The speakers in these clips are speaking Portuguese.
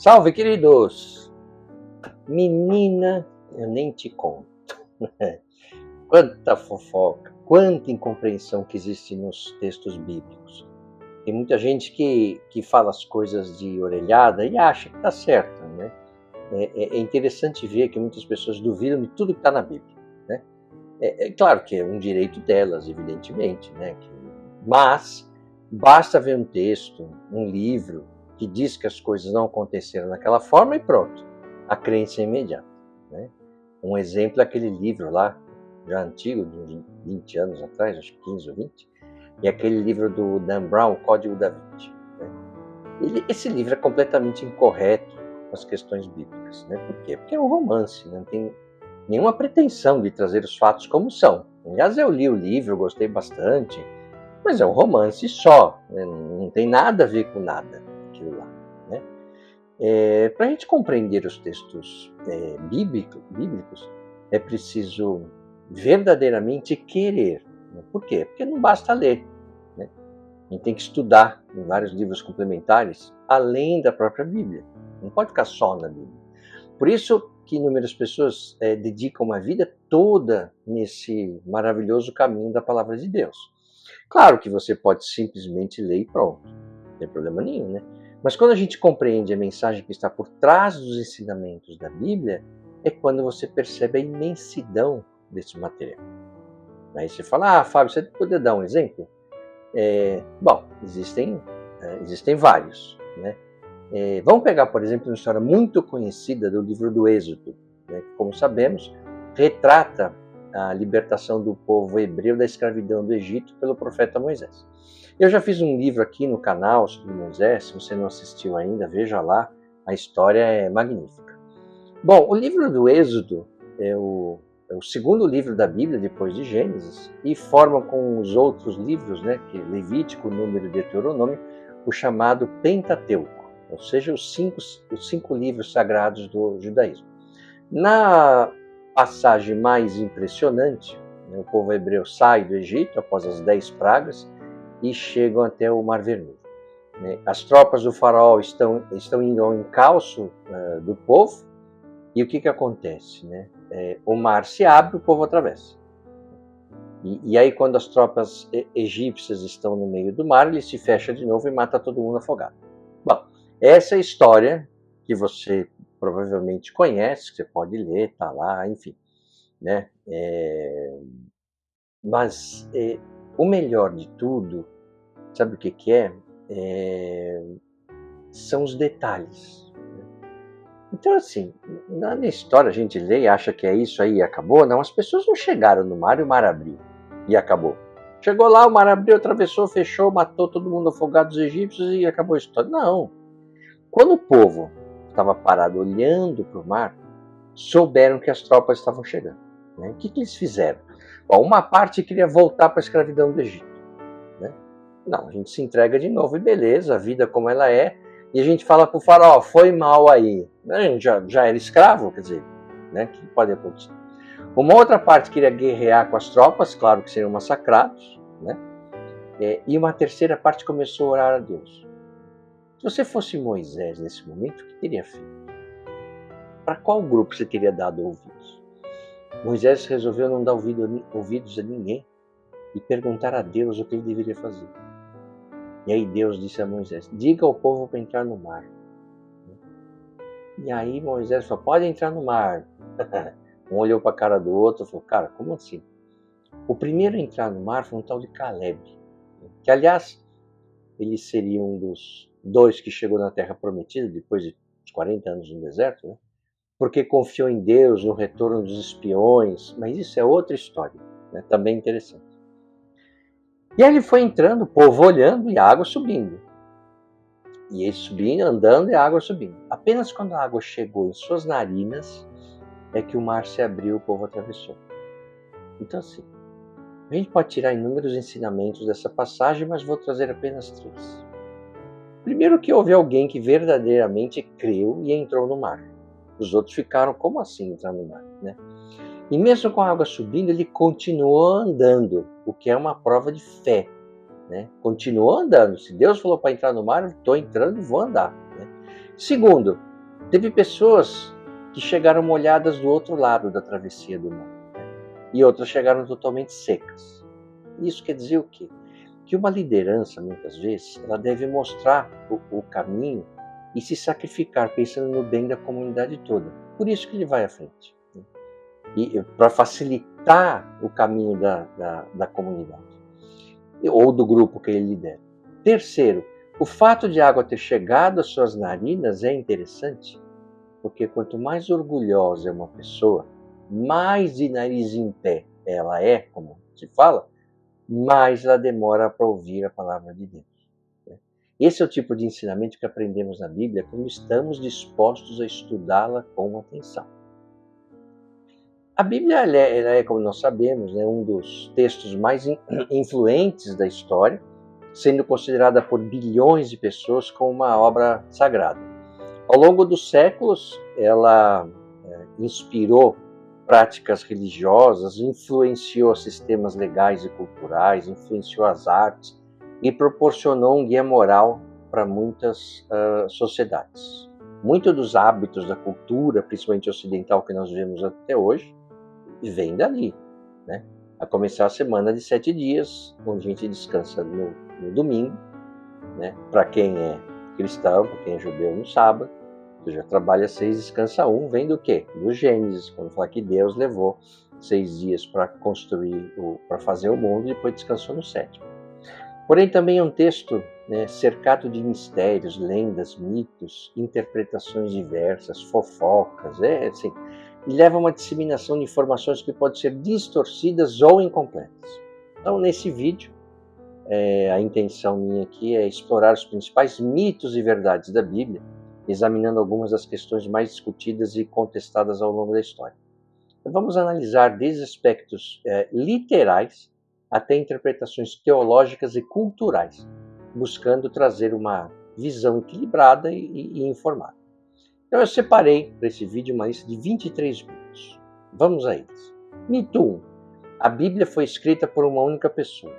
Salve, queridos! Menina, eu nem te conto. Quanta fofoca, quanta incompreensão que existe nos textos bíblicos. Tem muita gente que fala as coisas de orelhada e acha que está certa, né? É interessante ver que muitas pessoas duvidam de tudo que está na Bíblia, né? É claro que é um direito delas, evidentemente, né? Mas basta ver um texto, um livro, que diz que as coisas não aconteceram daquela forma e pronto, a crença é imediata, né? Um exemplo é aquele livro lá, já antigo, de uns 20 anos atrás, acho que 15 ou 20, e aquele livro do Dan Brown, O Código da Vinci, né? Esse livro é completamente incorreto com as questões bíblicas, né? Por quê? Porque é um romance, não tem nenhuma pretensão de trazer os fatos como são. Aliás, eu li o livro, gostei bastante, mas é um romance só, né? Não tem nada a ver com nada aquilo lá, né? Para a gente compreender os textos bíblicos, é preciso verdadeiramente querer, né? Por quê? Porque não basta ler, né? A gente tem que estudar em vários livros complementares, além da própria Bíblia. Não pode ficar só na Bíblia. Por isso que inúmeras pessoas dedicam uma vida toda nesse maravilhoso caminho da palavra de Deus. Claro que você pode simplesmente ler e pronto, não tem problema nenhum, né? Mas quando a gente compreende a mensagem que está por trás dos ensinamentos da Bíblia, é quando você percebe a imensidão desse material. Aí você fala, Fábio, você poderia dar um exemplo? Bom, existem vários, né? Vamos pegar, por exemplo, uma história muito conhecida do livro do Êxodo, né, que, como sabemos, retrata a libertação do povo hebreu da escravidão do Egito pelo profeta Moisés. Eu já fiz um livro aqui no canal sobre Moisés, se você não assistiu ainda, veja lá, a história é magnífica. Bom, o livro do Êxodo é o segundo livro da Bíblia, depois de Gênesis, e forma com os outros livros, né, que Levítico, Número e Deuteronômio, o chamado Pentateuco, ou seja, os cinco livros sagrados do judaísmo. Na passagem mais impressionante, né, o povo hebreu sai do Egito após as 10 pragas e chegam até o Mar Vermelho, né? As tropas do faraó estão indo ao encalço do povo e o que acontece, né? O mar se abre, o povo atravessa. E aí quando as tropas egípcias estão no meio do mar, ele se fecha de novo e mata todo mundo afogado. Bom, essa é a história que você provavelmente conhece, que você pode ler, tá lá, enfim, né? Mas o melhor de tudo, sabe o que é? São os detalhes. Então, assim, na história a gente lê e acha que é isso aí e acabou. Não, as pessoas não chegaram no mar e o mar abriu e acabou. Chegou lá, o mar abriu, atravessou, fechou, matou todo mundo afogado, os egípcios e acabou a história. Não. Quando o povo estava parado olhando para o mar, souberam que as tropas estavam chegando, né? O que eles fizeram? Bom, uma parte queria voltar para a escravidão do Egito, né? Não, a gente se entrega de novo e beleza, a vida como ela é, e a gente fala para o faraó, foi mal aí. A gente já era escravo, quer dizer, né? O que pode acontecer? Uma outra parte queria guerrear com as tropas, claro que seriam massacrados, né? E uma terceira parte começou a orar a Deus. Se você fosse Moisés nesse momento, o que teria feito? Para qual grupo você teria dado ouvidos? Moisés resolveu não dar ouvidos a ninguém e perguntar a Deus o que ele deveria fazer. E aí Deus disse a Moisés, diga ao povo para entrar no mar. E aí Moisés falou, pode entrar no mar. Um olhou para a cara do outro e falou, cara, como assim? O primeiro a entrar no mar foi um tal de Caleb, que aliás, ele seria um dos 2 que chegou na Terra Prometida depois de 40 anos no deserto, né? Porque confiou em Deus, no retorno dos espiões, mas isso é outra história, né? Também interessante. E aí ele foi entrando, o povo olhando e a água subindo. E ele subindo, andando e a água subindo. Apenas quando a água chegou em suas narinas, é que o mar se abriu e o povo atravessou. Então assim, a gente pode tirar inúmeros ensinamentos dessa passagem, mas vou trazer apenas 3. Primeiro que houve alguém que verdadeiramente creu e entrou no mar. Os outros ficaram, como assim entrar no mar, né? E mesmo com a água subindo, ele continuou andando, o que é uma prova de fé, né? Continuou andando. Se Deus falou para entrar no mar, eu estou entrando e vou andar, né? Segundo, Teve pessoas que chegaram molhadas do outro lado da travessia do mar, né? E outras chegaram totalmente secas. Isso quer dizer o quê? Que uma liderança, muitas vezes, ela deve mostrar o caminho e se sacrificar pensando no bem da comunidade toda. Por isso que ele vai à frente, né? E para facilitar o caminho da comunidade ou do grupo que ele lidera. Terceiro, o fato de a água ter chegado às suas narinas é interessante, porque quanto mais orgulhosa é uma pessoa, mais de nariz em pé ela é, como se fala, mais ela demora para ouvir a palavra de Deus, né? Esse é o tipo de ensinamento que aprendemos na Bíblia quando estamos dispostos a estudá-la com atenção. A Bíblia ela é, como nós sabemos, né, um dos textos mais influentes da história, sendo considerada por bilhões de pessoas como uma obra sagrada. Ao longo dos séculos, ela inspirou práticas religiosas, influenciou sistemas legais e culturais, influenciou as artes e proporcionou um guia moral para muitas sociedades. Muitos dos hábitos da cultura, principalmente ocidental, que nós vemos até hoje, vem dali, né? A começar a semana de 7 dias, onde a gente descansa no domingo, né? Para quem é cristão, para quem é judeu, no sábado. Tu já trabalha 6, descansa 1, vem do quê? Do Gênesis, quando fala que Deus levou 6 dias para construir, para fazer o mundo, e depois descansou no 7º. Porém, também é um texto, né, cercado de mistérios, lendas, mitos, interpretações diversas, fofocas, assim, e leva a uma disseminação de informações que podem ser distorcidas ou incompletas. Então, nesse vídeo, a intenção minha aqui é explorar os principais mitos e verdades da Bíblia, examinando algumas das questões mais discutidas e contestadas ao longo da história. Então, vamos analisar desde aspectos literais até interpretações teológicas e culturais, buscando trazer uma visão equilibrada e informada. Então eu separei para esse vídeo uma lista de 23 mitos. Vamos a eles. Mito 1. A Bíblia foi escrita por uma única pessoa.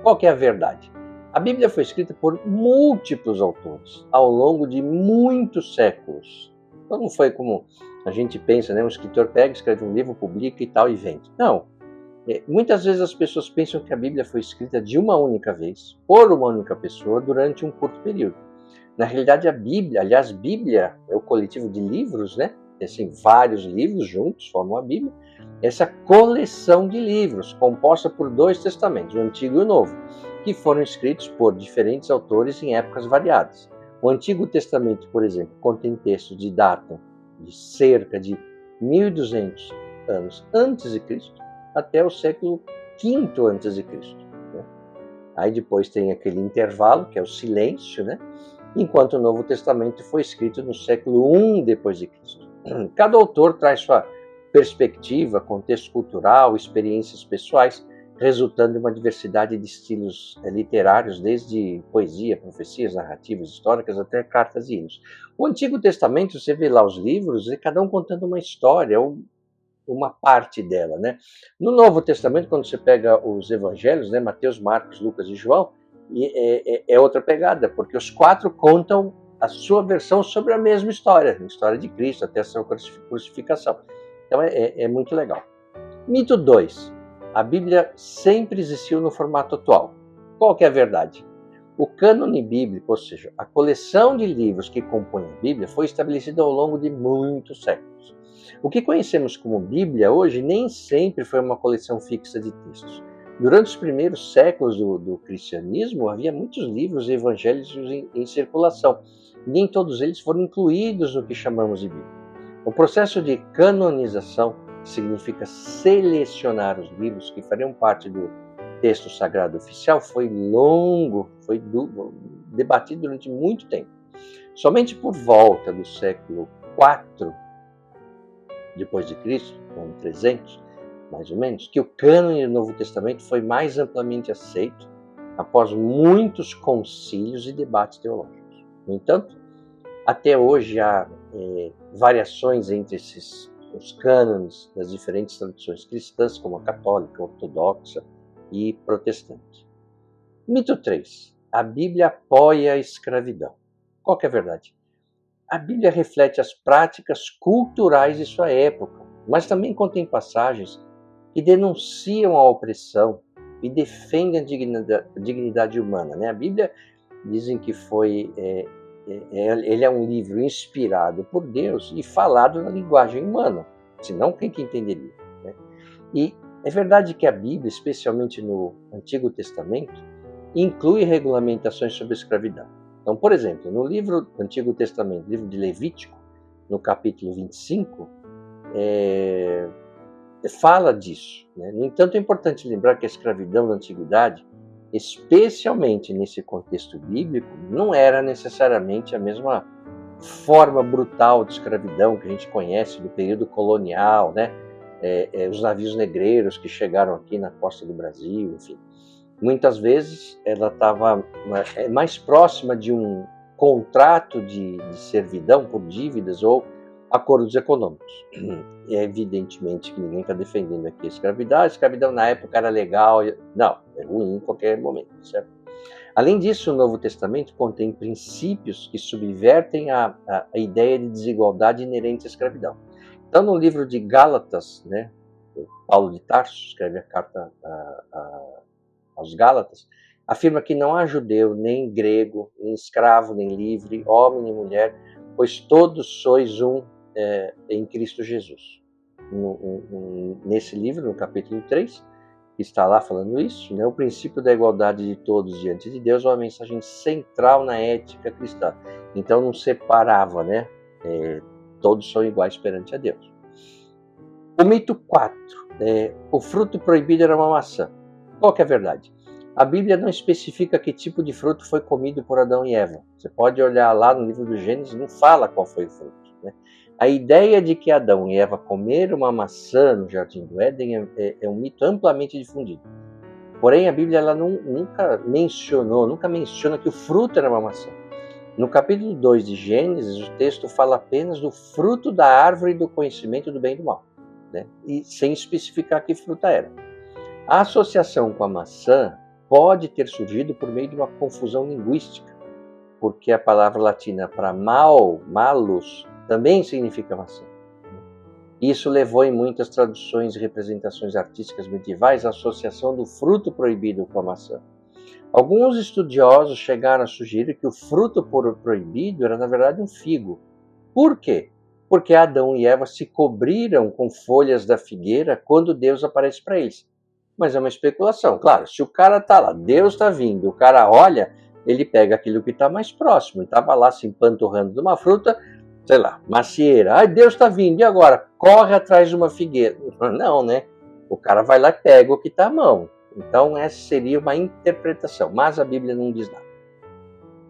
Qual que é a verdade? A Bíblia foi escrita por múltiplos autores, ao longo de muitos séculos. Então não foi como a gente pensa, né? Um escritor pega, escreve um livro, publica e tal, e vende. Não. Muitas vezes as pessoas pensam que a Bíblia foi escrita de uma única vez, por uma única pessoa, durante um curto período. Na realidade, a Bíblia, aliás, Bíblia é o coletivo de livros, né? Assim, vários livros juntos formam a Bíblia. Essa coleção de livros, composta por 2 testamentos, o Antigo e o Novo, que foram escritos por diferentes autores em épocas variadas. O Antigo Testamento, por exemplo, contém textos de data de cerca de 1200 anos antes de Cristo, até o século V a.C., né? Aí depois tem aquele intervalo, que é o silêncio, né? Enquanto o Novo Testamento foi escrito no século I depois de Cristo. Cada autor traz sua perspectiva, contexto cultural, experiências pessoais, resultando em uma diversidade de estilos literários, desde poesia, profecias, narrativas históricas, até cartas e hinos. O Antigo Testamento, você vê lá os livros, e cada um contando uma história, uma parte dela, né? No Novo Testamento, quando você pega os evangelhos, né, Mateus, Marcos, Lucas e João, é outra pegada, porque os 4 contam a sua versão sobre a mesma história, a história de Cristo, até a sua crucificação. Então é muito legal. Mito 2. A Bíblia sempre existiu no formato atual. Qual que é a verdade? O cânone bíblico, ou seja, a coleção de livros que compõem a Bíblia, foi estabelecida ao longo de muitos séculos. O que conhecemos como Bíblia hoje nem sempre foi uma coleção fixa de textos. Durante os primeiros séculos do cristianismo, havia muitos livros evangélicos em circulação. Nem todos eles foram incluídos no que chamamos de Bíblia. O processo de canonização, que significa selecionar os livros que fariam parte do texto sagrado oficial, foi longo, foi debatido durante muito tempo. Somente por volta do século IV depois de Cristo, no ano 300, mais ou menos, que o cânone do Novo Testamento foi mais amplamente aceito após muitos concílios e debates teológicos. No entanto, até hoje há variações entre os cânones das diferentes tradições cristãs, como a católica, ortodoxa e protestante. Mito 3. A Bíblia apoia a escravidão. Qual que é a verdade? A Bíblia reflete as práticas culturais de sua época, mas também contém passagens que denunciam a opressão e defendem a dignidade humana, né? A Bíblia dizem que ele é um livro inspirado por Deus e falado na linguagem humana, senão quem que entenderia, né? E é verdade que a Bíblia, especialmente no Antigo Testamento, inclui regulamentações sobre a escravidão. Então, por exemplo, no livro do Antigo Testamento, livro de Levítico, no capítulo 25, fala disso, né? No entanto, é importante lembrar que a escravidão na Antiguidade, especialmente nesse contexto bíblico, não era necessariamente a mesma forma brutal de escravidão que a gente conhece do período colonial, né? Os navios negreiros que chegaram aqui na costa do Brasil, enfim. Muitas vezes ela estava mais próxima de um contrato de servidão por dívidas ou acordos econômicos. É evidentemente que ninguém está defendendo aqui a escravidão. A escravidão na época era legal. Não, é ruim em qualquer momento, certo? Além disso, o Novo Testamento contém princípios que subvertem a ideia de desigualdade inerente à escravidão. Então, no livro de Gálatas, né, Paulo de Tarso escreve a carta aos Gálatas, afirma que não há judeu, nem grego, nem escravo, nem livre, homem nem mulher, pois todos sois um em Cristo Jesus. Nesse livro, no capítulo 3, que está lá falando isso, né, o princípio da igualdade de todos diante de Deus é uma mensagem central na ética cristã. Então não separava, né? Todos são iguais perante a Deus. O mito 4. O fruto proibido era uma maçã. Qual que é a verdade? A Bíblia não especifica que tipo de fruto foi comido por Adão e Eva. Você pode olhar lá no livro do Gênesis, não fala qual foi o fruto, né? A ideia de que Adão e Eva comeram uma maçã no Jardim do Éden é um mito amplamente difundido. Porém, a Bíblia ela nunca menciona que o fruto era uma maçã. No capítulo 2 de Gênesis, o texto fala apenas do fruto da árvore do conhecimento do bem e do mal, né? E sem especificar que fruta era. A associação com a maçã pode ter surgido por meio de uma confusão linguística, porque a palavra latina para malus, também significa maçã. Isso levou em muitas traduções e representações artísticas medievais à associação do fruto proibido com a maçã. Alguns estudiosos chegaram a sugerir que o fruto proibido era, na verdade, um figo. Por quê? Porque Adão e Eva se cobriram com folhas da figueira quando Deus aparece para eles. Mas é uma especulação. Claro, se o cara está lá, Deus está vindo, o cara olha, ele pega aquilo que está mais próximo. Ele estava lá se empanturrando de uma fruta, sei lá, macieira. Ai, Deus está vindo, e agora? Corre atrás de uma figueira. Não, né? O cara vai lá e pega o que está à mão. Então, essa seria uma interpretação, mas a Bíblia não diz nada.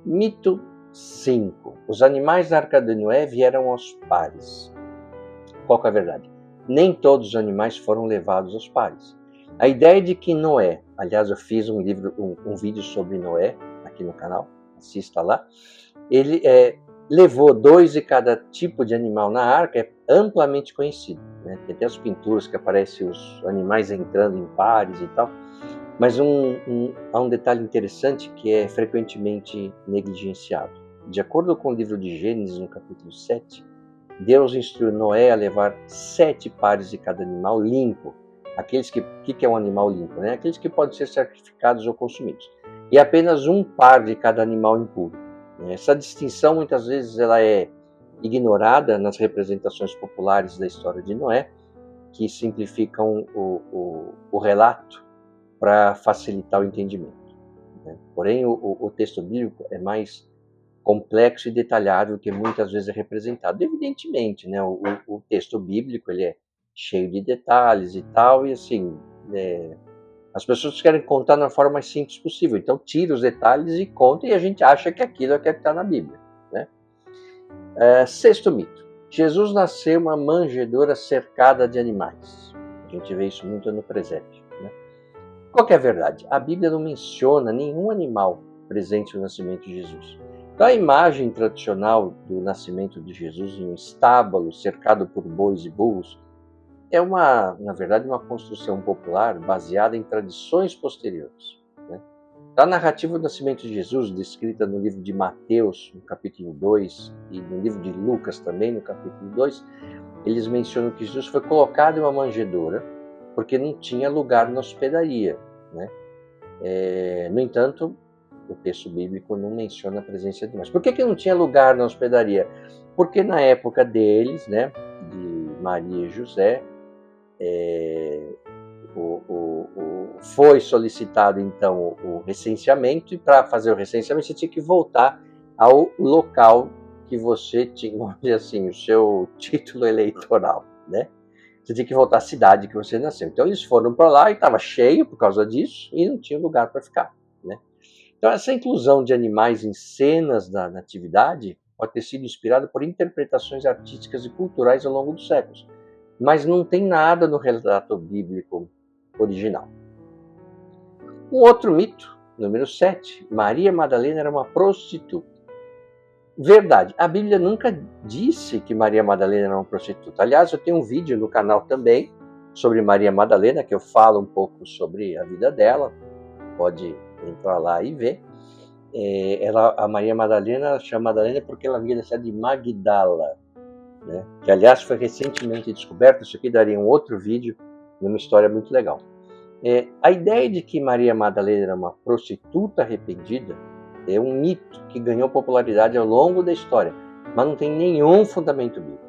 Mito 5. Os animais da Arca de Noé vieram aos pares. Qual que é a verdade? Nem todos os animais foram levados aos pares. A ideia de que Noé, aliás, eu fiz um vídeo sobre Noé aqui no canal, assista lá, ele levou 2 de cada tipo de animal na arca, é amplamente conhecido, né? Tem até as pinturas que aparecem os animais entrando em pares e tal. Mas há um detalhe interessante que é frequentemente negligenciado. De acordo com o livro de Gênesis, no capítulo 7, Deus instruiu Noé a levar 7 pares de cada animal limpo. Aqueles que é um animal limpo, né? Aqueles que podem ser sacrificados ou consumidos. E apenas 1 par de cada animal impuro. Essa distinção, muitas vezes, ela é ignorada nas representações populares da história de Noé, que simplificam o relato para facilitar o entendimento, né? Porém, o texto bíblico é mais complexo e detalhado do que muitas vezes é representado. Evidentemente, né, o texto bíblico ele é cheio de detalhes e tal, e assim, as pessoas querem contar na forma mais simples possível. Então, tira os detalhes e conta, e a gente acha que aquilo é o que está na Bíblia, né? 6º mito. Jesus nasceu uma manjedoura cercada de animais. A gente vê isso muito no presépio, né? Qual que é a verdade? A Bíblia não menciona nenhum animal presente no nascimento de Jesus. Então, a imagem tradicional do nascimento de Jesus em um estábulo cercado por bois e burros é na verdade, uma construção popular baseada em tradições posteriores, né? A narrativa do nascimento de Jesus, descrita no livro de Mateus, no capítulo 2, e no livro de Lucas também, no capítulo 2, eles mencionam que Jesus foi colocado em uma manjedoura porque não tinha lugar na hospedaria, né? No entanto, o texto bíblico não menciona a presença de animais. Por que não tinha lugar na hospedaria? Porque na época deles, né, de Maria e José, foi solicitado então o recenseamento, e para fazer o recenseamento você tinha que voltar ao local que você tinha, vamos dizer assim, o seu título eleitoral, né? Você tinha que voltar à cidade que você nasceu. Então eles foram para lá e estava cheio por causa disso e não tinha lugar para ficar, né? Então essa inclusão de animais em cenas da natividade pode ter sido inspirada por interpretações artísticas e culturais ao longo dos séculos, mas não tem nada no relato bíblico original. Um outro mito, número 7, Maria Madalena era uma prostituta. Verdade, a Bíblia nunca disse que Maria Madalena era uma prostituta. Aliás, eu tenho um vídeo no canal também sobre Maria Madalena, que eu falo um pouco sobre a vida dela, pode entrar lá e ver. A Maria Madalena chama Madalena porque ela vinha da cidade de Magdala, né? Que aliás foi recentemente descoberto. Isso aqui daria um outro vídeo, uma história muito legal. A ideia de que Maria Madalena era uma prostituta arrependida é um mito que ganhou popularidade ao longo da história, mas não tem nenhum fundamento bíblico.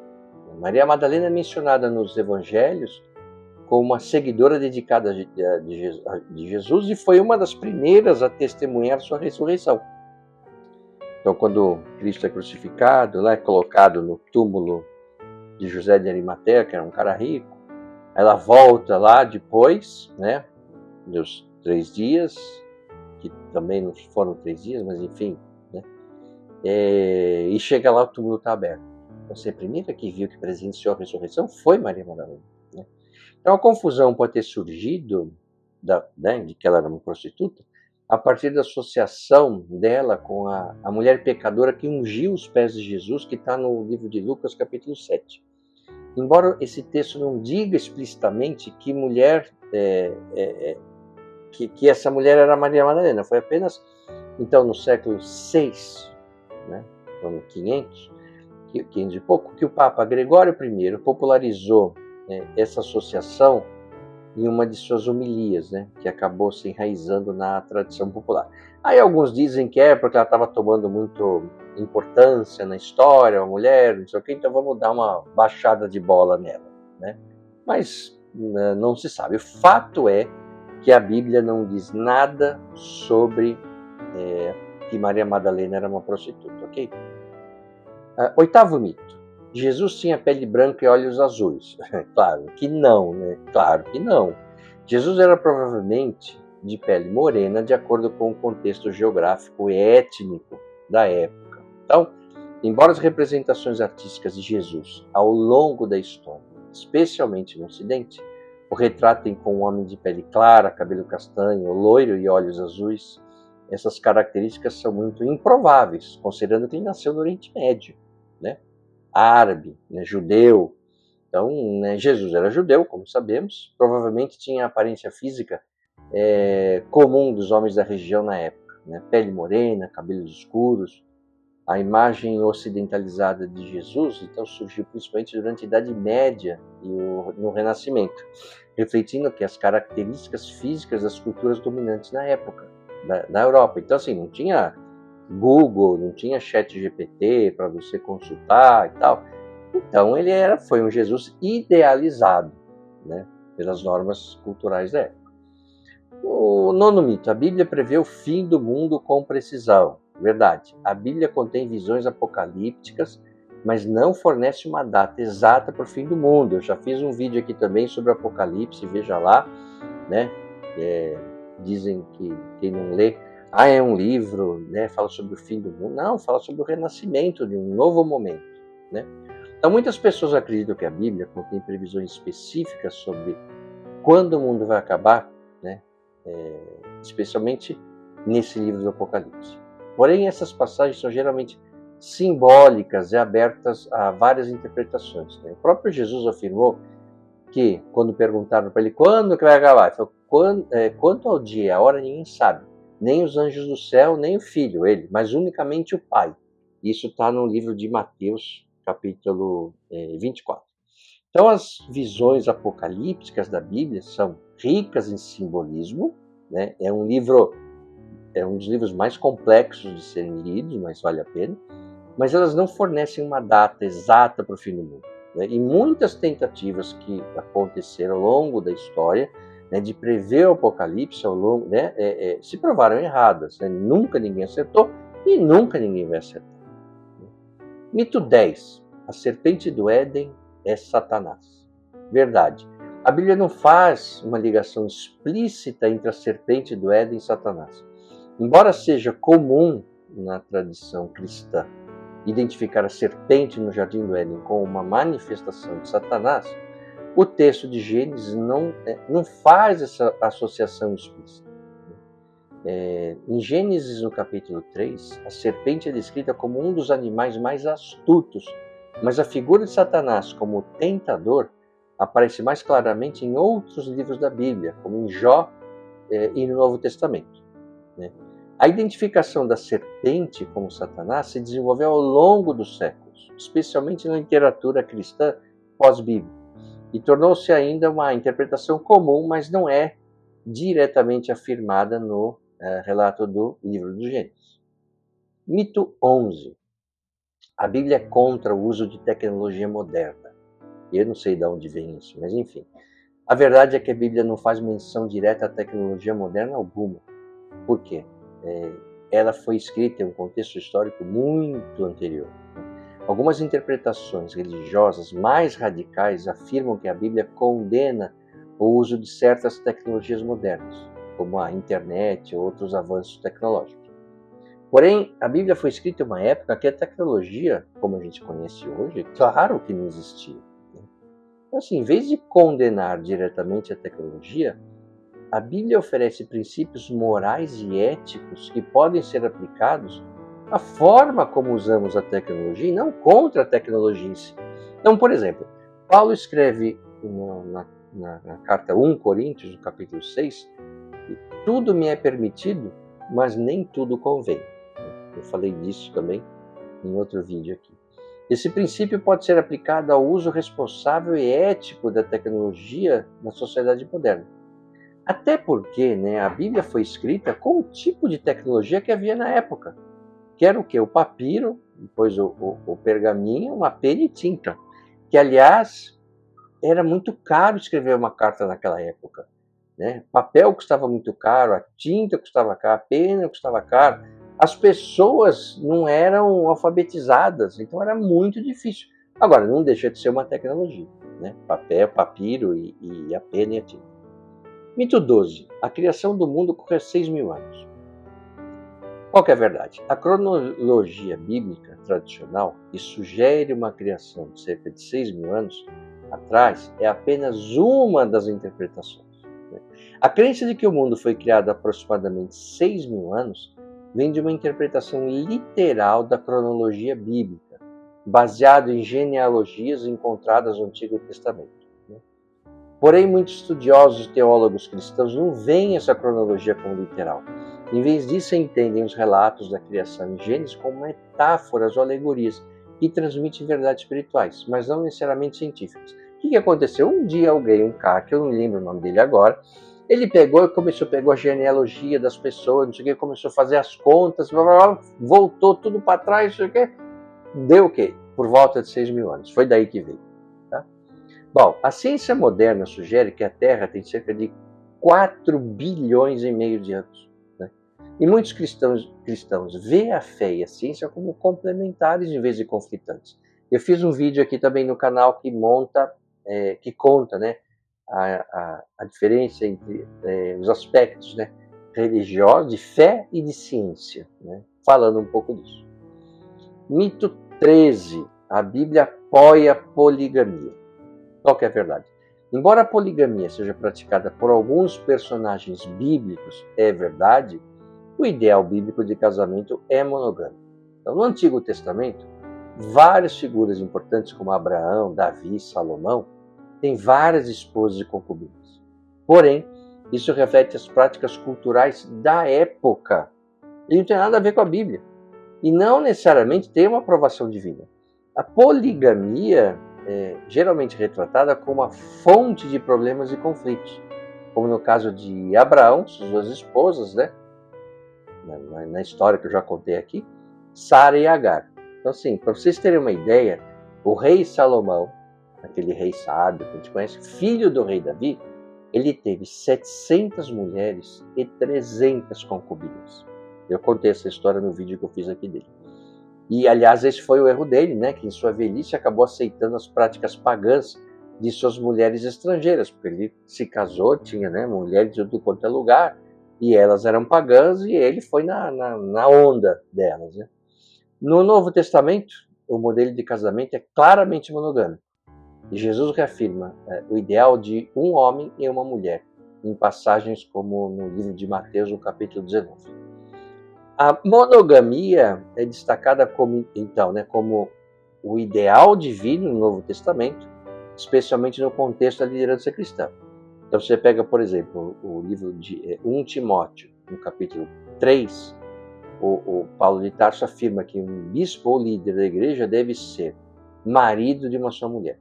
Maria Madalena é mencionada nos evangelhos como uma seguidora dedicada de Jesus e foi uma das primeiras a testemunhar sua ressurreição. Então, quando Cristo é crucificado, é colocado no túmulo de José de Arimateia, que era um cara rico, ela volta lá depois, né, dos 3 dias, que também não foram 3 dias, mas enfim, né, e chega lá, o túmulo está aberto. Então, a primeira que viu, que presenciou a ressurreição foi Maria Madalena, né? Então a confusão pode ter surgido de que ela era uma prostituta a partir da associação dela com a mulher pecadora que ungiu os pés de Jesus, que está no livro de Lucas, capítulo 7. Embora esse texto não diga explicitamente que mulher, que essa mulher era Maria Madalena, foi apenas então no século 6, né, no 500 e pouco, que o Papa Gregório I popularizou essa associação em uma de suas homilias, né, que acabou se enraizando na tradição popular. Aí alguns dizem que é porque ela estava tomando muito importância na história, uma mulher, não sei o quê, então vamos dar uma baixada de bola nela, né? Mas não se sabe. O fato é que a Bíblia não diz nada sobre que Maria Madalena era uma prostituta, ok? Oitavo mito. Jesus tinha pele branca e olhos azuis. Claro que não, né? Claro que não. Jesus era provavelmente de pele morena, de acordo com o contexto geográfico e étnico da época. Então, embora as representações artísticas de Jesus ao longo da história, especialmente no Ocidente, o retratem com um homem de pele clara, cabelo castanho, loiro e olhos azuis, essas características são muito improváveis, considerando que ele nasceu no Oriente Médio, né? Árabe, né? Judeu. Então, né, Jesus era judeu, como sabemos, provavelmente tinha a aparência física comum dos homens da região na época, né? Pele morena, cabelos escuros. A imagem ocidentalizada de Jesus então surgiu principalmente durante a Idade Média e no Renascimento, refletindo que as características físicas das culturas dominantes na época da Europa. Então, assim, não tinha Google, não tinha ChatGPT para você consultar e tal. Então ele foi um Jesus idealizado, né, pelas normas culturais da época. O nono mito. A Bíblia prevê o fim do mundo com precisão. Verdade. A Bíblia contém visões apocalípticas, mas não fornece uma data exata para o fim do mundo. Eu já fiz um vídeo aqui também sobre o Apocalipse, veja lá, né? Dizem que quem não lê, é um livro, né? Fala sobre o fim do mundo. Não, fala sobre o renascimento de um novo momento, né? Então muitas pessoas acreditam que a Bíblia contém previsões específicas sobre quando o mundo vai acabar, né? Especialmente nesse livro do Apocalipse. Porém, essas passagens são geralmente simbólicas e abertas a várias interpretações, né? O próprio Jesus afirmou que, quando perguntaram para ele quando que vai acabar, ele falou, quanto ao dia, a hora ninguém sabe, nem os anjos do céu, nem o Filho, ele, mas unicamente o Pai. Isso está no livro de Mateus, capítulo 24. Então, as visões apocalípticas da Bíblia são ricas em simbolismo, né? É um dos livros mais complexos de serem lidos, mas vale a pena. Mas elas não fornecem uma data exata para o fim do mundo, né? E muitas tentativas que aconteceram ao longo da história, né, de prever o Apocalipse ao longo, né, se provaram erradas, né? Nunca ninguém acertou e nunca ninguém vai acertar. Mito 10. A serpente do Éden é Satanás. Verdade. A Bíblia não faz uma ligação explícita entre a serpente do Éden e Satanás. Embora seja comum na tradição cristã identificar a serpente no jardim do Éden como uma manifestação de Satanás, o texto de Gênesis não faz essa associação explícita. Em Gênesis, no capítulo 3, a serpente é descrita como um dos animais mais astutos, mas a figura de Satanás como tentador aparece mais claramente em outros livros da Bíblia, como em Jó e no Novo Testamento. A identificação da serpente como Satanás se desenvolveu ao longo dos séculos, especialmente na literatura cristã pós-bíblica, e tornou-se ainda uma interpretação comum, mas não é diretamente afirmada no relato do livro do Gênesis. Mito 11. A Bíblia é contra o uso de tecnologia moderna. Eu não sei de onde vem isso, mas enfim. A verdade é que a Bíblia não faz menção direta à tecnologia moderna alguma. Por quê? Ela foi escrita em um contexto histórico muito anterior. Algumas interpretações religiosas mais radicais afirmam que a Bíblia condena o uso de certas tecnologias modernas, como a internet ou outros avanços tecnológicos. Porém, a Bíblia foi escrita em uma época que a tecnologia, como a gente conhece hoje, claro que não existia. Então, assim, em vez de condenar diretamente a tecnologia, a Bíblia oferece princípios morais e éticos que podem ser aplicados à forma como usamos a tecnologia e não contra a tecnologia em si. Então, por exemplo, Paulo escreve na carta 1 Coríntios, no capítulo 6, que tudo me é permitido, mas nem tudo convém. Eu falei disso também em outro vídeo aqui. Esse princípio pode ser aplicado ao uso responsável e ético da tecnologia na sociedade moderna. Até porque, né, a Bíblia foi escrita com o tipo de tecnologia que havia na época, que era o quê? O papiro, depois o pergaminho, uma pena e tinta, que, aliás, era muito caro escrever uma carta naquela época. Né? Papel custava muito caro, a tinta custava caro, a pena custava caro, as pessoas não eram alfabetizadas, então era muito difícil. Agora, não deixa de ser uma tecnologia, né? Papel, papiro e a pena e a tinta. Mito 12. A criação do mundo ocorreu há 6.000 anos. Qual que é a verdade? A cronologia bíblica tradicional, que sugere uma criação de cerca de 6.000 anos atrás, é apenas uma das interpretações. A crença de que o mundo foi criado há aproximadamente 6.000 anos vem de uma interpretação literal da cronologia bíblica, baseado em genealogias encontradas no Antigo Testamento. Porém, muitos estudiosos e teólogos cristãos não veem essa cronologia como literal. Em vez disso, entendem os relatos da criação em Gênesis como metáforas ou alegorias que transmitem verdades espirituais, mas não necessariamente científicas. O que aconteceu? Um dia alguém, um cara, que eu não lembro o nome dele agora, ele pegou a genealogia das pessoas, não sei o que, começou a fazer as contas, blá, blá, blá, voltou tudo para trás, não sei o que, deu o quê? Por volta de 6.000 anos. Foi daí que veio. Bom, a ciência moderna sugere que a Terra tem cerca de 4 bilhões e meio de anos. Né? E muitos cristãos veem a fé e a ciência como complementares em vez de conflitantes. Eu fiz um vídeo aqui também no canal que conta, né, a diferença entre os aspectos, né, religiosos, de fé e de ciência, né, falando um pouco disso. Mito 13. A Bíblia apoia a poligamia. Qual que é a verdade? Embora a poligamia seja praticada por alguns personagens bíblicos, é verdade, o ideal bíblico de casamento é monogâmico. Então, no Antigo Testamento, várias figuras importantes como Abraão, Davi, Salomão, têm várias esposas e concubinas. Porém, Isso reflete as práticas culturais da época. E não tem nada a ver com a Bíblia. E não necessariamente tem uma aprovação divina. A poligamia é geralmente retratada como a fonte de problemas e conflitos, como no caso de Abraão, suas duas esposas, né? Na história que eu já contei aqui, Sara e Agar. Então, assim, para vocês terem uma ideia, o rei Salomão, aquele rei sábio que a gente conhece, filho do rei Davi, ele teve 700 mulheres e 300 concubinas. Eu contei essa história no vídeo que eu fiz aqui dele. E, aliás, esse foi o erro dele, né? Que em sua velhice acabou aceitando as práticas pagãs de suas mulheres estrangeiras, porque ele se casou, tinha, né, mulheres de tudo quanto é lugar, e elas eram pagãs, e ele foi na onda delas, né? No Novo Testamento, o modelo de casamento é claramente monogâmico. E Jesus reafirma o ideal de um homem e uma mulher, em passagens como no livro de Mateus, no capítulo 19. A monogamia é destacada como, então, né, como o ideal divino no Novo Testamento, especialmente no contexto da liderança cristã. Então você pega, por exemplo, o livro de 1 Timóteo, no capítulo 3, o Paulo de Tarso afirma que um bispo ou líder da igreja deve ser marido de uma só mulher.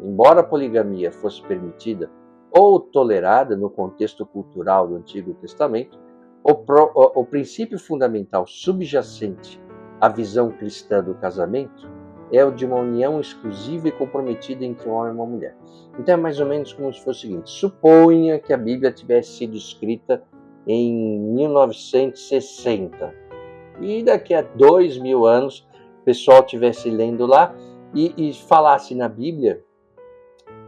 Embora a poligamia fosse permitida ou tolerada no contexto cultural do Antigo Testamento, o princípio fundamental subjacente à visão cristã do casamento é o de uma união exclusiva e comprometida entre um homem e uma mulher. Então é mais ou menos como se fosse o seguinte: suponha que a Bíblia tivesse sido escrita em 1960 e daqui a 2000 anos o pessoal estivesse lendo lá e falasse na Bíblia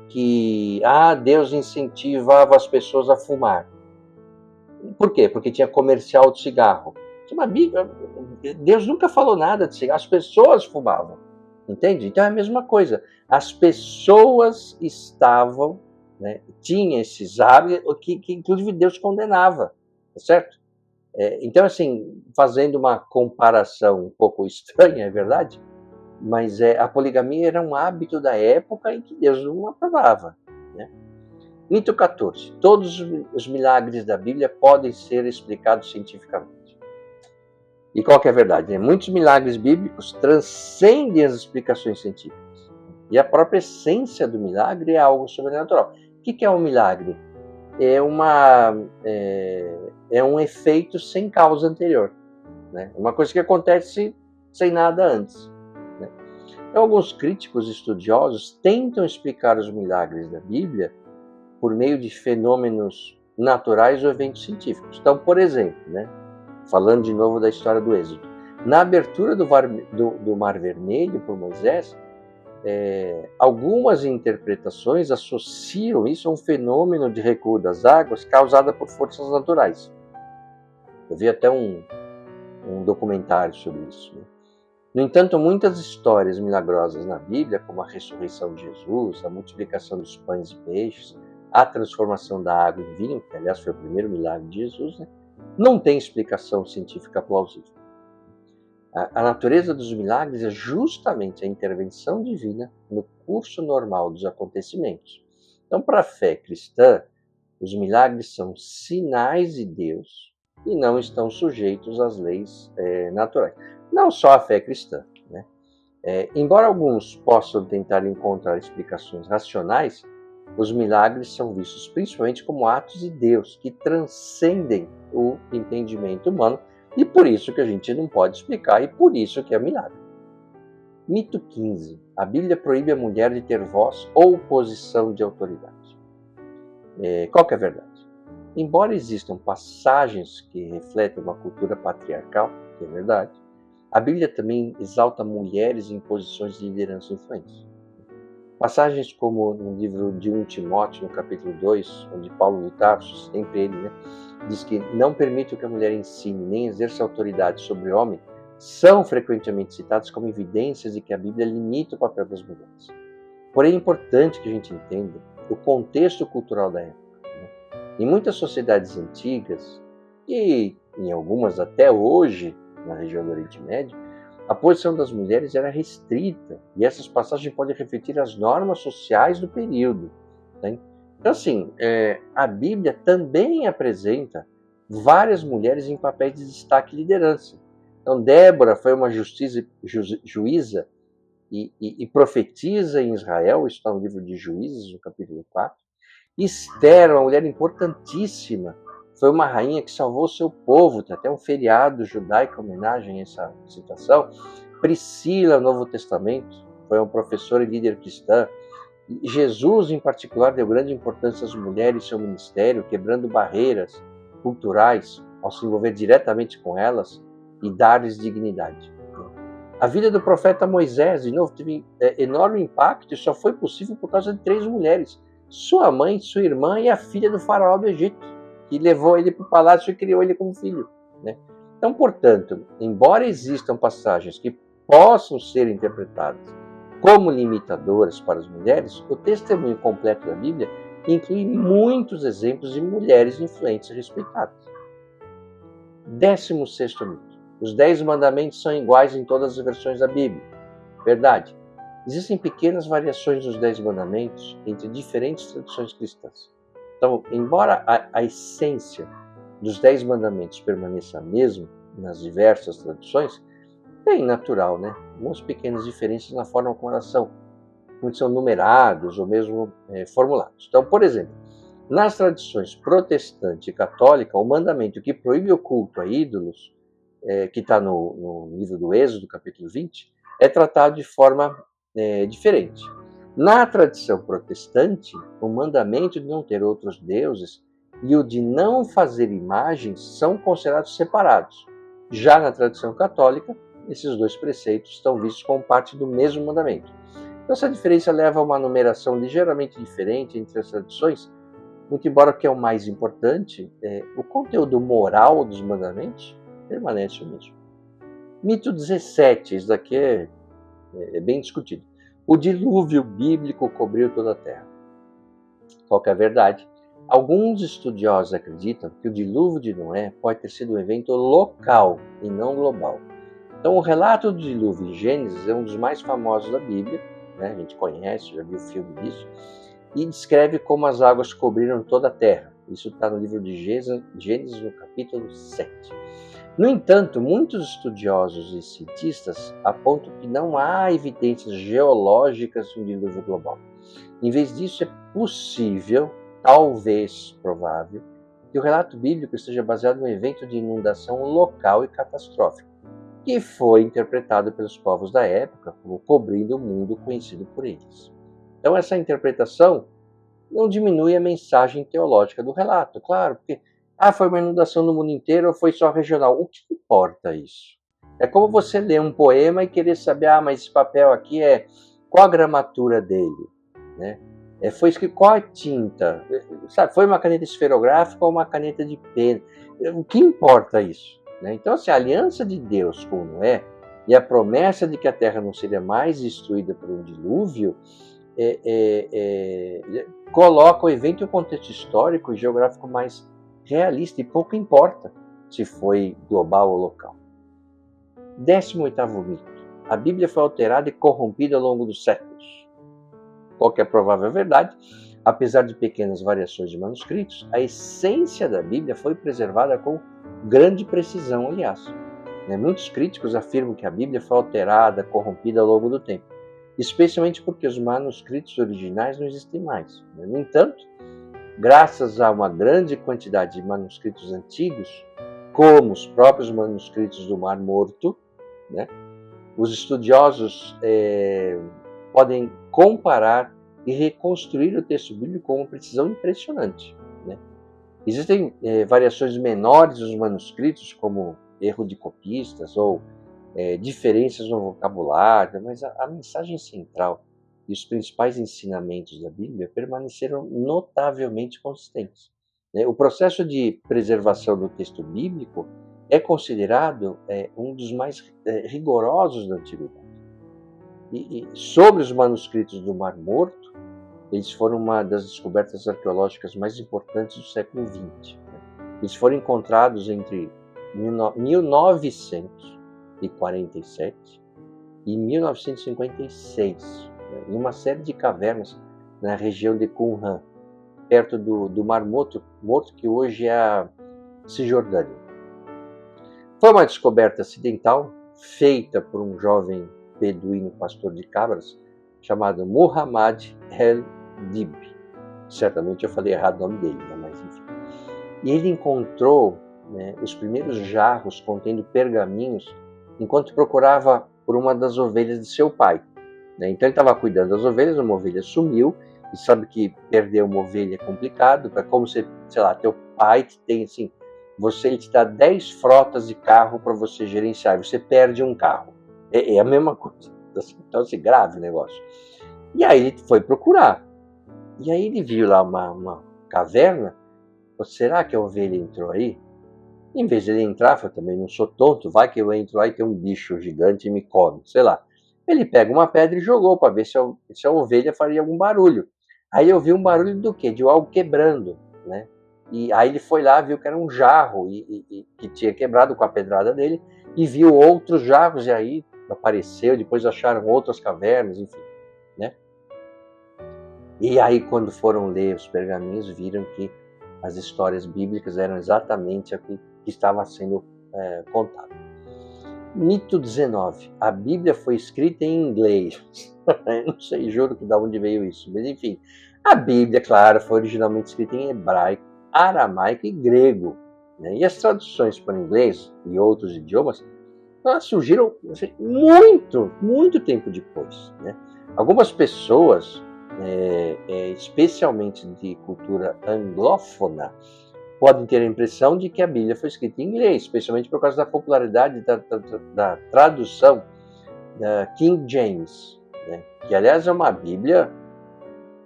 que Deus incentivava as pessoas a fumar. Por quê? Porque tinha comercial de cigarro. Deus nunca falou nada de cigarro, as pessoas fumavam, entende? Então é a mesma coisa. As pessoas estavam, né, tinham esses hábitos que inclusive Deus condenava, tá certo? Então, assim, fazendo uma comparação um pouco estranha, é verdade, mas a poligamia era um hábito da época em que Deus não aprovava, né? Mito 14. Todos os milagres da Bíblia podem ser explicados cientificamente. E qual que é a verdade? Né? Muitos milagres bíblicos transcendem as explicações científicas. E a própria essência do milagre é algo sobrenatural. O que é um milagre? É um efeito sem causa anterior, né? Uma coisa que acontece sem nada antes, né? Então, alguns críticos estudiosos tentam explicar os milagres da Bíblia por meio de fenômenos naturais ou eventos científicos. Então, por exemplo, né, falando de novo da história do Êxodo, na abertura do Mar Vermelho por Moisés, algumas interpretações associam isso a um fenômeno de recuo das águas causada por forças naturais. Eu vi até um documentário sobre isso, né? No entanto, muitas histórias milagrosas na Bíblia, como a ressurreição de Jesus, a multiplicação dos pães e peixes, a transformação da água em vinho, que aliás foi o primeiro milagre de Jesus, né, não tem explicação científica plausível. A natureza dos milagres é justamente a intervenção divina no curso normal dos acontecimentos. Então, para a fé cristã, os milagres são sinais de Deus e não estão sujeitos às leis naturais. Não só a fé cristã, né? Embora alguns possam tentar encontrar explicações racionais, os milagres são vistos principalmente como atos de Deus que transcendem o entendimento humano, e por isso que a gente não pode explicar, e por isso que é milagre. Mito 15. A Bíblia proíbe a mulher de ter voz ou posição de autoridade. Qual que é a verdade? Embora existam passagens que refletem uma cultura patriarcal, que é verdade, a Bíblia também exalta mulheres em posições de liderança e influência. Passagens como no livro de 1 Timóteo, no capítulo 2, onde Paulo de Tarso, sempre ele, né, diz que não permite que a mulher ensine nem exerça autoridade sobre o homem, são frequentemente citadas como evidências de que a Bíblia limita o papel das mulheres. Porém, é importante que a gente entenda o contexto cultural da época, né? Em muitas sociedades antigas, e em algumas até hoje, na região do Oriente Médio, a posição das mulheres era restrita, e essas passagens podem refletir as normas sociais do período, né? Então, assim, a Bíblia também apresenta várias mulheres em papéis de destaque e liderança. Então, Débora foi uma juíza e profetiza em Israel, isso está no livro de Juízes, no capítulo 4. Esther, uma mulher importantíssima, foi uma rainha que salvou seu povo, tem até um feriado judaico em homenagem a essa situação. Priscila, no Novo Testamento, foi uma professora e líder cristã. Jesus, em particular, deu grande importância às mulheres e seu ministério, quebrando barreiras culturais ao se envolver diretamente com elas e dar-lhes dignidade. A vida do profeta Moisés, de novo, teve enorme impacto e só foi possível por causa de 3 mulheres. Sua mãe, sua irmã e a filha do faraó do Egito, que levou ele para o palácio e criou ele como filho. Né? Então, portanto, embora existam passagens que possam ser interpretadas como limitadoras para as mulheres, o testemunho completo da Bíblia inclui muitos exemplos de mulheres influentes e respeitadas. 16º mito. Os 10 mandamentos são iguais em todas as versões da Bíblia. Verdade. Existem pequenas variações dos 10 mandamentos entre diferentes tradições cristãs. Então, embora a essência dos 10 mandamentos permaneça a mesma nas diversas tradições, tem natural, né? Algumas pequenas diferenças na forma como elas são numerados ou mesmo formulados. Então, por exemplo, nas tradições protestante e católica, o mandamento que proíbe o culto a ídolos, que está no livro do Êxodo, capítulo 20, é tratado de forma diferente. Na tradição protestante, o mandamento de não ter outros deuses e o de não fazer imagens são considerados separados. Já na tradição católica, esses 2 preceitos estão vistos como parte do mesmo mandamento. Então, essa diferença leva a uma numeração ligeiramente diferente entre as tradições, muito embora o que é o mais importante, o conteúdo moral dos mandamentos permanece o mesmo. Mito 17, isso daqui é bem discutido. O dilúvio bíblico cobriu toda a Terra. Qual que é a verdade? Alguns estudiosos acreditam que o dilúvio de Noé pode ter sido um evento local e não global. Então, o relato do dilúvio em Gênesis é um dos mais famosos da Bíblia, né? A gente conhece, já viu o filme disso, e descreve como as águas cobriram toda a terra. Isso está no livro de Gênesis, no capítulo 7. No entanto, muitos estudiosos e cientistas apontam que não há evidências geológicas de um dilúvio global. Em vez disso, é possível, talvez provável, que o relato bíblico esteja baseado em um evento de inundação local e catastrófico, que foi interpretado pelos povos da época como cobrindo o mundo conhecido por eles. Então, essa interpretação não diminui a mensagem teológica do relato, claro, porque foi uma inundação no mundo inteiro ou foi só regional? O que importa isso? É como você ler um poema e querer saber, mas esse papel aqui qual a gramatura dele, né? Foi escrito qual a tinta, sabe? Foi uma caneta esferográfica ou uma caneta de pena? O que importa isso? Né? Então, assim, a aliança de Deus com Noé e a promessa de que a terra não seria mais destruída por um dilúvio coloca o evento em um contexto histórico e geográfico mais realista e pouco importa se foi global ou local. 18º mito. A Bíblia foi alterada e corrompida ao longo dos séculos. Qual que é a provável verdade? Apesar de pequenas variações de manuscritos, a essência da Bíblia foi preservada com grande precisão, aliás. Muitos críticos afirmam que a Bíblia foi alterada, corrompida ao longo do tempo, especialmente porque os manuscritos originais não existem mais. No entanto, graças a uma grande quantidade de manuscritos antigos, como os próprios manuscritos do Mar Morto, os estudiosos podem comparar e reconstruir o texto bíblico com uma precisão impressionante. Existem variações menores dos manuscritos, como erro de copistas ou diferenças no vocabulário, mas a mensagem central e os principais ensinamentos da Bíblia permaneceram notavelmente consistentes. O processo de preservação do texto bíblico é considerado um dos mais rigorosos da Antiguidade. E sobre os manuscritos do Mar Morto, eles foram uma das descobertas arqueológicas mais importantes do século XX. Eles foram encontrados entre 1947 e 1956, em uma série de cavernas na região de Qumran. perto do Mar Morto, que hoje é a Cisjordânia. Foi uma descoberta acidental feita por um jovem beduíno pastor de cabras chamado Muhammad el-Dib. Certamente eu falei errado o nome dele, né? Mas enfim. E ele encontrou, né, os primeiros jarros contendo pergaminhos enquanto procurava por uma das ovelhas de seu pai. Né? Então ele estava cuidando das ovelhas, uma ovelha sumiu, e sabe que perder uma ovelha é complicado, é como se, sei lá, teu pai tem assim, ele te dá 10 frotas de carro para você gerenciar, e você perde um carro. É a mesma coisa. Então, assim, grave o negócio. E aí ele foi procurar. E aí ele viu lá uma caverna. Será que a ovelha entrou aí? Em vez de ele entrar, eu também não sou tonto, vai que eu entro lá e tem um bicho gigante e me come, sei lá. Ele pega uma pedra e jogou para ver se a ovelha faria algum barulho. Aí eu vi um barulho do quê? De algo quebrando, né? E aí ele foi lá, viu que era um jarro e que tinha quebrado com a pedrada dele, e viu outros jarros, e aí apareceu, depois acharam outras cavernas, enfim, né? E aí quando foram ler os pergaminhos, viram que as histórias bíblicas eram exatamente aquilo que estava sendo contado. Mito 19. A Bíblia foi escrita em inglês. Não sei, juro que de onde veio isso, mas enfim. A Bíblia, claro, foi originalmente escrita em hebraico, aramaico e grego. Né? E as traduções para o inglês e outros idiomas, elas surgiram assim, muito tempo depois. Né? Algumas pessoas, especialmente de cultura anglófona, podem ter a impressão de que a Bíblia foi escrita em inglês, especialmente por causa da popularidade da tradução da King James, né? Que, aliás, é uma Bíblia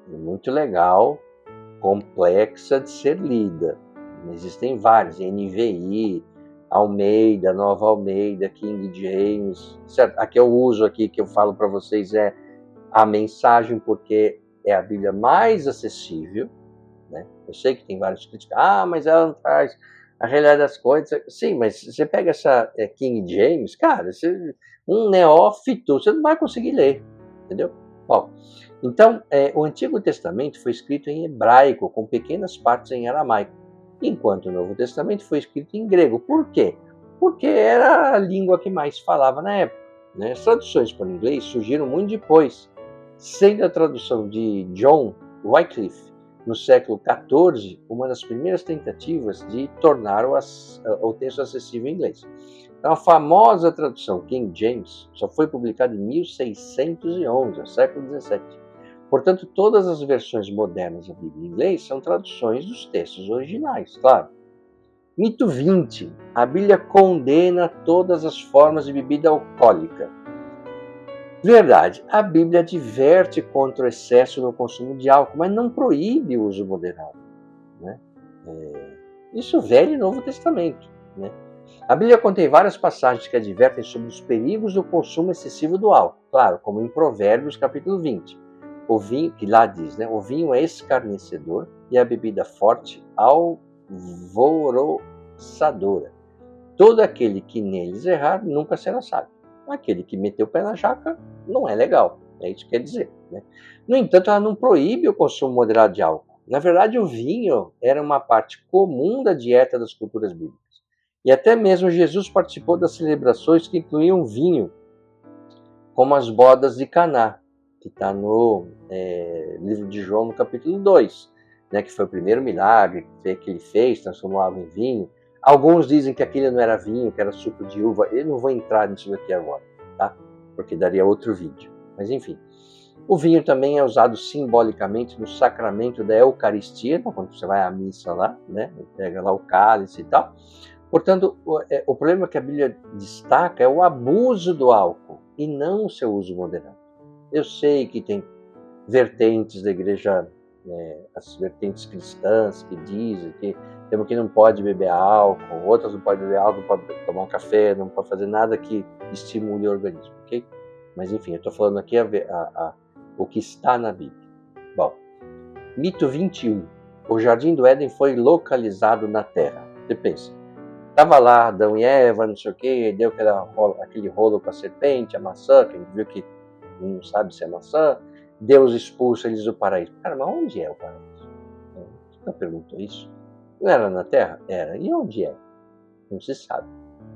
muito legal, complexa de ser lida. Existem vários, NVI, Almeida, Nova Almeida, King James. Certo? A que eu uso aqui, que eu falo para vocês, é a Mensagem, porque é a Bíblia mais acessível. Né? Eu sei que tem vários críticos, mas ela não traz a realidade das coisas. Sim, mas você pega essa King James, cara, um neófito, você não vai conseguir ler, entendeu? Bom, então, o Antigo Testamento foi escrito em hebraico, com pequenas partes em aramaico, enquanto o Novo Testamento foi escrito em grego. Por quê? Porque era a língua que mais falava na época. Né? As traduções para o inglês surgiram muito depois, sendo a tradução de John Wycliffe, no século XIV, uma das primeiras tentativas de tornar o texto acessível em inglês. Então, a famosa tradução King James só foi publicada em 1611, no século XVII. Portanto, todas as versões modernas da Bíblia em inglês são traduções dos textos originais, claro. Mito 20. A Bíblia condena todas as formas de bebida alcoólica. Verdade, a Bíblia adverte contra o excesso no consumo de álcool, mas não proíbe o uso moderado. Né? Isso Velho e Novo Testamento. Né? A Bíblia contém várias passagens que advertem sobre os perigos do consumo excessivo do álcool, claro, como em Provérbios capítulo 20. O vinho, que lá diz, né? O vinho é escarnecedor e a bebida forte alvoroçadora. Todo aquele que neles errar nunca será sábio. Aquele que meteu o pé na jaca não é legal, é isso que quer dizer. Né? No entanto, ela não proíbe o consumo moderado de álcool. Na verdade, o vinho era uma parte comum da dieta das culturas bíblicas. E até mesmo Jesus participou das celebrações que incluíam vinho, como as bodas de Caná, que está no livro de João, no capítulo 2, né, que foi o primeiro milagre que ele fez, transformou água em vinho. Alguns dizem que aquilo não era vinho, que era suco de uva. Eu não vou entrar nisso daqui agora, tá? Porque daria outro vídeo. Mas enfim. O vinho também é usado simbolicamente no sacramento da Eucaristia, quando você vai à missa lá, né? Pega lá o cálice e tal. Portanto, o problema que a Bíblia destaca é o abuso do álcool e não o seu uso moderado. Eu sei que tem vertentes da igreja, as vertentes cristãs que dizem que temos que não pode beber álcool, outras não podem beber álcool, não pode tomar um café, não pode fazer nada que estimule o organismo, ok? Mas enfim, eu estou falando aqui o que está na Bíblia. Bom, mito 21. O Jardim do Éden foi localizado na Terra. Você pensa, estava lá Adão e Eva, não sei o quê, deu aquele rolo com a serpente, a maçã, que a gente viu que não sabe se é maçã, Deus expulsa eles do paraíso. Cara, mas onde é o paraíso? nunca perguntou isso. Não era na Terra? Era. E onde é? Não se sabe,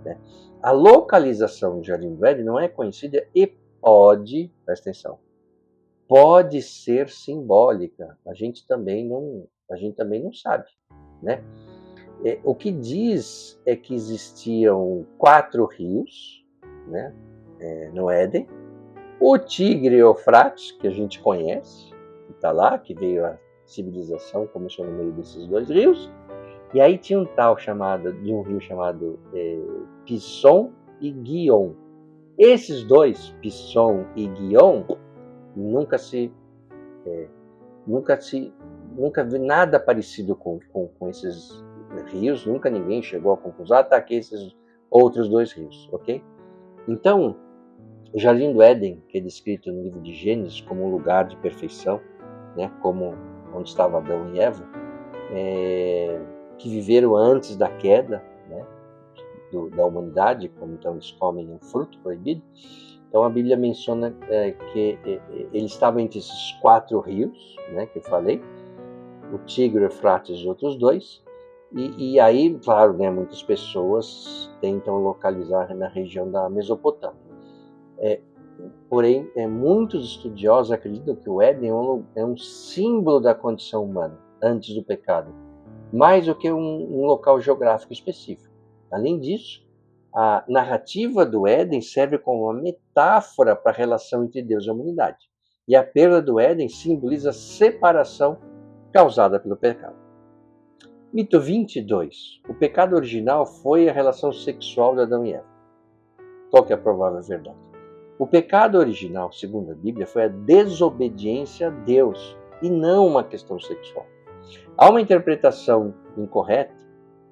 né? A localização do Jardim do Éden não é conhecida e pode, presta atenção, pode ser simbólica. A gente também não sabe, né? O que diz é que existiam 4 rios, né, no Éden. O Tigre Eufrates, que a gente conhece, que está lá, que veio a civilização, começou no meio desses 2 rios. E aí tinha um rio chamado Pison e Guion. Esses 2, Pison e Guion, nunca vi nada parecido com esses rios, nunca ninguém chegou à conclusão, tá aqui esses outros 2 rios, ok? Então, o Jardim do Éden, que é descrito no livro de Gênesis como um lugar de perfeição, né, como onde estava Adão e Eva, que viveram antes da queda, né, da humanidade, como então eles comem um fruto proibido. Então a Bíblia menciona que ele estava entre esses 4 rios, né, que eu falei, o Tigre, o Eufrates e os outros 2. E aí, claro, né, muitas pessoas tentam localizar na região da Mesopotâmia. Porém, muitos estudiosos acreditam que o Éden é um símbolo da condição humana antes do pecado, mais do que um local geográfico específico. Além disso, a narrativa do Éden serve como uma metáfora para a relação entre Deus e a humanidade. E a perda do Éden simboliza a separação causada pelo pecado. Mito 22. O pecado original foi a relação sexual de Adão e Eva. Qual que é a provável verdade? O pecado original, segundo a Bíblia, foi a desobediência a Deus e não uma questão sexual. Há uma interpretação incorreta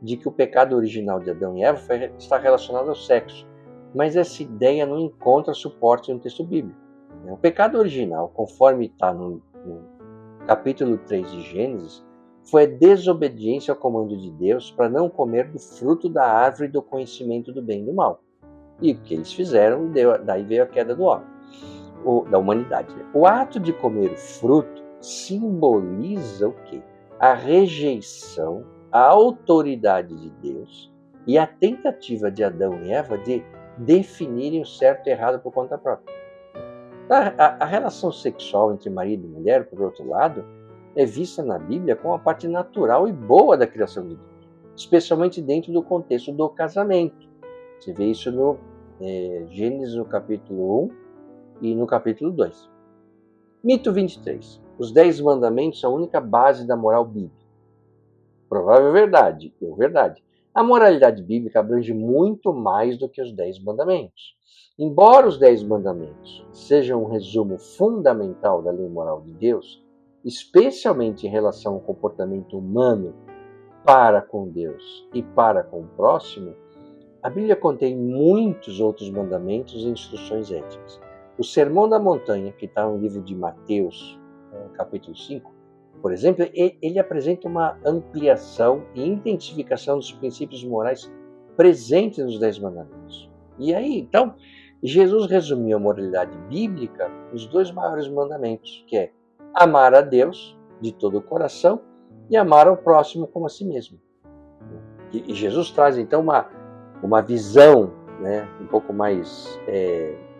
de que o pecado original de Adão e Eva está relacionado ao sexo, mas essa ideia não encontra suporte no texto bíblico. O pecado original, conforme está no capítulo 3 de Gênesis, foi a desobediência ao comando de Deus para não comer do fruto da árvore do conhecimento do bem e do mal. E o que eles fizeram, daí veio a queda do homem, da humanidade. O ato de comer o fruto simboliza o quê? A rejeição à autoridade de Deus e a tentativa de Adão e Eva de definirem o certo e errado por conta própria. A relação sexual entre marido e mulher, por outro lado, é vista na Bíblia como a parte natural e boa da criação de Deus, especialmente dentro do contexto do casamento. Você vê isso no Gênesis no capítulo 1 e no capítulo 2. Mito 23. Os 10 mandamentos são a única base da moral bíblica. Provável verdade, é verdade. A moralidade bíblica abrange muito mais do que os 10 mandamentos. Embora os 10 mandamentos sejam um resumo fundamental da lei moral de Deus, especialmente em relação ao comportamento humano para com Deus e para com o próximo, a Bíblia contém muitos outros mandamentos e instruções éticas. O Sermão da Montanha, que está no livro de Mateus, capítulo 5, por exemplo, ele apresenta uma ampliação e intensificação dos princípios morais presentes nos 10 mandamentos. E aí, então, Jesus resumiu a moralidade bíblica nos 2 maiores mandamentos, que é amar a Deus de todo o coração e amar ao próximo como a si mesmo. E Jesus traz, então, uma visão, né, um pouco mais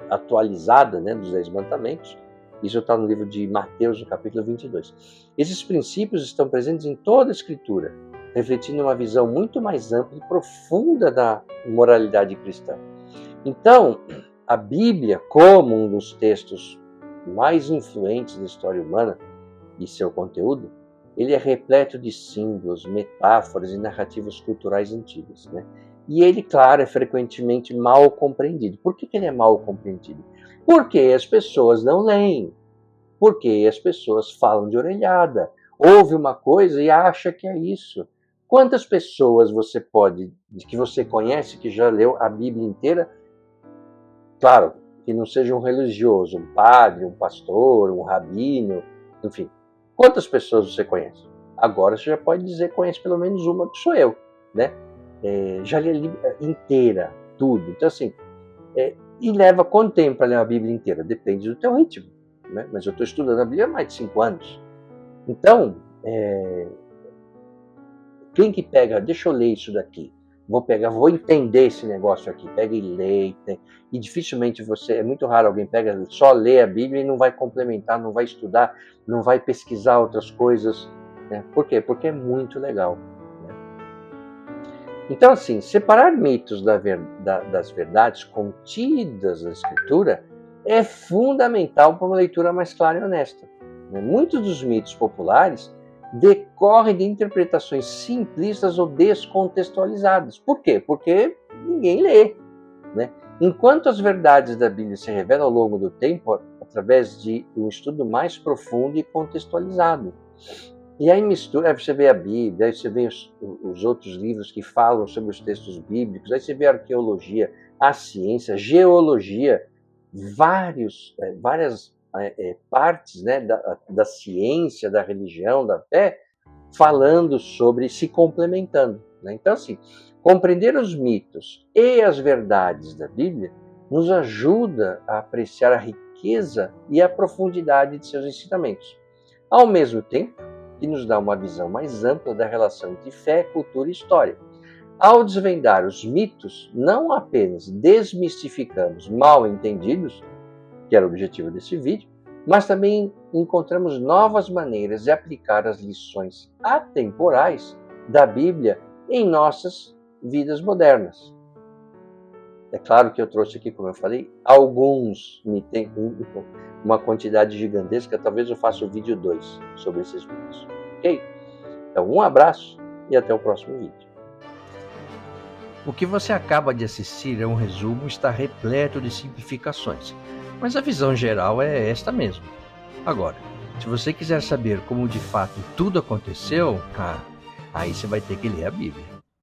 atualizada, né, dos 10 mandamentos. Isso está no livro de Mateus, no capítulo 22. Esses princípios estão presentes em toda a Escritura, refletindo uma visão muito mais ampla e profunda da moralidade cristã. Então, a Bíblia, como um dos textos mais influentes da história humana e seu conteúdo, ele é repleto de símbolos, metáforas e narrativas culturais antigas, né? E ele, claro, é frequentemente mal compreendido. Por que ele é mal compreendido? Porque as pessoas não leem. Porque as pessoas falam de orelhada. Ouve uma coisa e acha que é isso. Quantas pessoas que você conhece, que já leu a Bíblia inteira? Claro, que não seja um religioso, um padre, um pastor, um rabino, enfim. Quantas pessoas você conhece? Agora você já pode dizer que conhece pelo menos uma, que sou eu, né? Já li a Bíblia inteira, tudo. Então, assim, e leva quanto tempo para ler a Bíblia inteira? Depende do teu ritmo, né? Mas eu estou estudando a Bíblia há mais de 5 anos. Então, Quem que pega, deixa eu ler isso daqui, vou entender esse negócio aqui, pega e lê, e dificilmente é muito raro alguém pega, só lê a Bíblia e não vai complementar, não vai estudar, não vai pesquisar outras coisas, né? Por quê? Porque é muito legal. Então, assim, separar mitos das verdades contidas na Escritura é fundamental para uma leitura mais clara e honesta. Muitos dos mitos populares decorrem de interpretações simplistas ou descontextualizadas. Por quê? Porque ninguém lê. Enquanto as verdades da Bíblia se revelam ao longo do tempo através de um estudo mais profundo e contextualizado. E aí mistura, aí você vê a Bíblia, aí você vê os outros livros que falam sobre os textos bíblicos, aí você vê a arqueologia, a ciência, geologia, várias partes, né, da ciência, da religião, da fé, falando sobre, se complementando. Então, assim, compreender os mitos e as verdades da Bíblia nos ajuda a apreciar a riqueza e a profundidade de seus ensinamentos. Ao mesmo tempo, que nos dá uma visão mais ampla da relação entre fé, cultura e história. Ao desvendar os mitos, não apenas desmistificamos mal entendidos, que era o objetivo desse vídeo, mas também encontramos novas maneiras de aplicar as lições atemporais da Bíblia em nossas vidas modernas. É claro que eu trouxe aqui, como eu falei, alguns mitos, uma quantidade gigantesca, talvez eu faça o vídeo 2 sobre esses mitos. Ok? Então, um abraço e até o próximo vídeo. O que você acaba de assistir é um resumo, está repleto de simplificações, mas a visão geral é esta mesmo. Agora, se você quiser saber como de fato tudo aconteceu, aí você vai ter que ler a Bíblia.